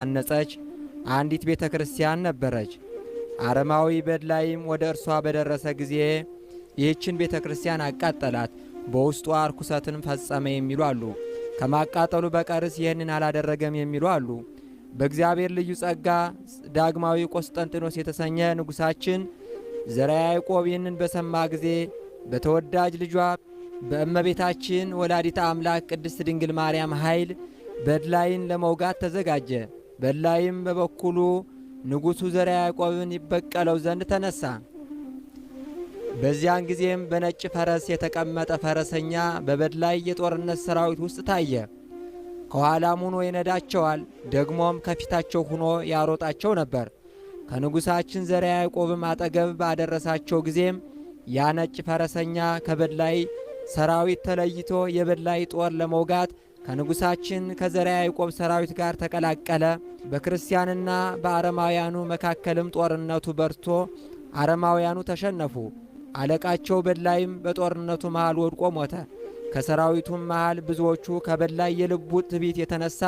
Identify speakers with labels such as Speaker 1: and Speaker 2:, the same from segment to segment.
Speaker 1: አነጸች አንዲት ቤተ ክርስቲያን ነበረች። አረማዊ በድላይም ወደ እርሷ በደረሰ ጊዜ ይህችን ቤተ ክርስቲያን አቃጠላት፣ በውስጧ ርኩሰትን ፈጸመ የሚሉ አሉ። ከማቃጠሉ በቀርስ ይህንን አላደረገም የሚሉ አሉ። በእግዚአብሔር ልዩ ጸጋ ዳግማዊ ቆስጠንጢኖስ የተሰኘ ንጉሳችን ዘርዓ ያዕቆብ ይህንን በሰማ ጊዜ በተወዳጅ ልጇ በእመቤታችን ወላዲተ አምላክ ቅድስት ድንግል ማርያም ኃይል በድላይን ለመውጋት ተዘጋጀ። በድላይም በበኩሉ ንጉሡ ዘርዓ ያዕቆብን ይበቀለው ዘንድ ተነሳ። በዚያን ጊዜም በነጭ ፈረስ የተቀመጠ ፈረሰኛ በበድላይ የጦርነት ሰራዊት ውስጥ ታየ። ከኋላም ሆኖ ይነዳቸዋል፣ ደግሞም ከፊታቸው ሆኖ ያሮጣቸው ነበር። ከንጉሳችን ዘርዓ ያዕቆብም አጠገብ ባደረሳቸው ጊዜም ያ ነጭ ፈረሰኛ ከበድላይ ሰራዊት ተለይቶ የበድላይ ጦር ለመውጋት ከንጉሳችን ከዘርዓ ያዕቆብ ሰራዊት ጋር ተቀላቀለ። በክርስቲያንና በአረማውያኑ መካከልም ጦርነቱ በርቶ አረማውያኑ ተሸነፉ። አለቃቸው በድላይም በጦርነቱ መሃል ወድቆ ሞተ። ከሰራዊቱም መሃል ብዙዎቹ ከበድላይ የልቡ ትዕቢት የተነሳ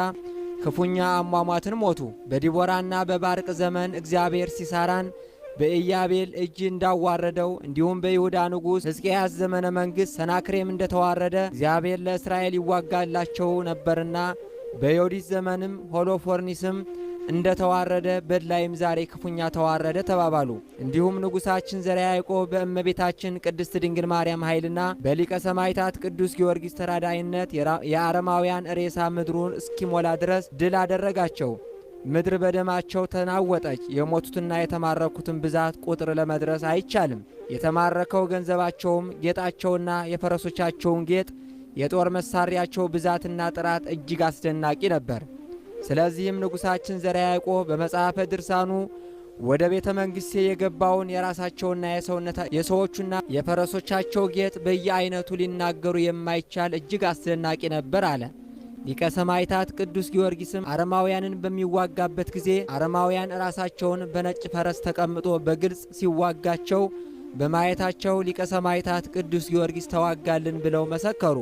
Speaker 1: ክፉኛ አሟሟትን ሞቱ። በዲቦራና በባርቅ ዘመን እግዚአብሔር ሲሳራን በኢያቤል እጅ እንዳዋረደው እንዲሁም በይሁዳ ንጉሥ ሕዝቅያስ ዘመነ መንግሥት ሰናክሬም እንደተዋረደ እግዚአብሔር ለእስራኤል ይዋጋላቸው ነበርና በዮዲት ዘመንም ሆሎፎርኒስም እንደተዋረደ በድላይም ዛሬ ክፉኛ ተዋረደ ተባባሉ። እንዲሁም ንጉሳችን ዘርዓ ያዕቆብ በእመቤታችን ቅድስት ድንግል ማርያም ኃይልና በሊቀ ሰማዕታት ቅዱስ ጊዮርጊስ ተራዳይነት የአረማውያን ሬሳ ምድሩን እስኪሞላ ድረስ ድል አደረጋቸው። ምድር በደማቸው ተናወጠች። የሞቱትና የተማረኩትን ብዛት ቁጥር ለመድረስ አይቻልም። የተማረከው ገንዘባቸውም ጌጣቸውና የፈረሶቻቸውን ጌጥ የጦር መሳሪያቸው ብዛትና ጥራት እጅግ አስደናቂ ነበር። ስለዚህም ንጉሳችን ዘርዓ ያዕቆብ በመጽሐፈ ድርሳኑ ወደ ቤተ መንግሥቴ የገባውን የራሳቸውና የሰዎቹና የፈረሶቻቸው ጌጥ በየአይነቱ ሊናገሩ የማይቻል እጅግ አስደናቂ ነበር አለ። ሊቀ ሰማዕታት ቅዱስ ጊዮርጊስም አረማውያንን በሚዋጋበት ጊዜ አረማውያን ራሳቸውን በነጭ ፈረስ ተቀምጦ በግልጽ ሲዋጋቸው በማየታቸው ሊቀ ሰማዕታት ቅዱስ ጊዮርጊስ ተዋጋልን ብለው መሰከሩ።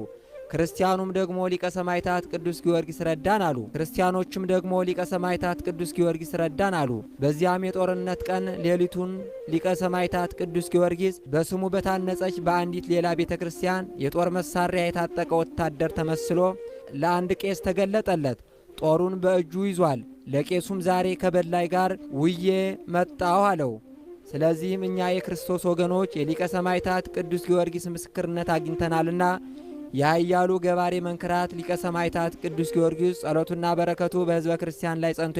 Speaker 1: ክርስቲያኑም ደግሞ ሊቀ ሰማዕታት ቅዱስ ጊዮርጊስ ረዳን አሉ። ክርስቲያኖችም ደግሞ ሊቀ ሰማዕታት ቅዱስ ጊዮርጊስ ረዳን አሉ። በዚያም የጦርነት ቀን ሌሊቱን ሊቀ ሰማዕታት ቅዱስ ጊዮርጊስ በስሙ በታነጸች በአንዲት ሌላ ቤተ ክርስቲያን የጦር መሳሪያ የታጠቀ ወታደር ተመስሎ ለአንድ ቄስ ተገለጠለት። ጦሩን በእጁ ይዟል። ለቄሱም ዛሬ ከበድላይ ጋር ውዬ መጣሁ አለው። ስለዚህም እኛ የክርስቶስ ወገኖች የሊቀ ሰማዕታት ቅዱስ ጊዮርጊስ ምስክርነት አግኝተናልና የኃያሉ ገባሬ መንክራት ሊቀ ሰማዕታት ቅዱስ ጊዮርጊስ ጸሎቱና በረከቱ በሕዝበ ክርስቲያን ላይ ጸንቶ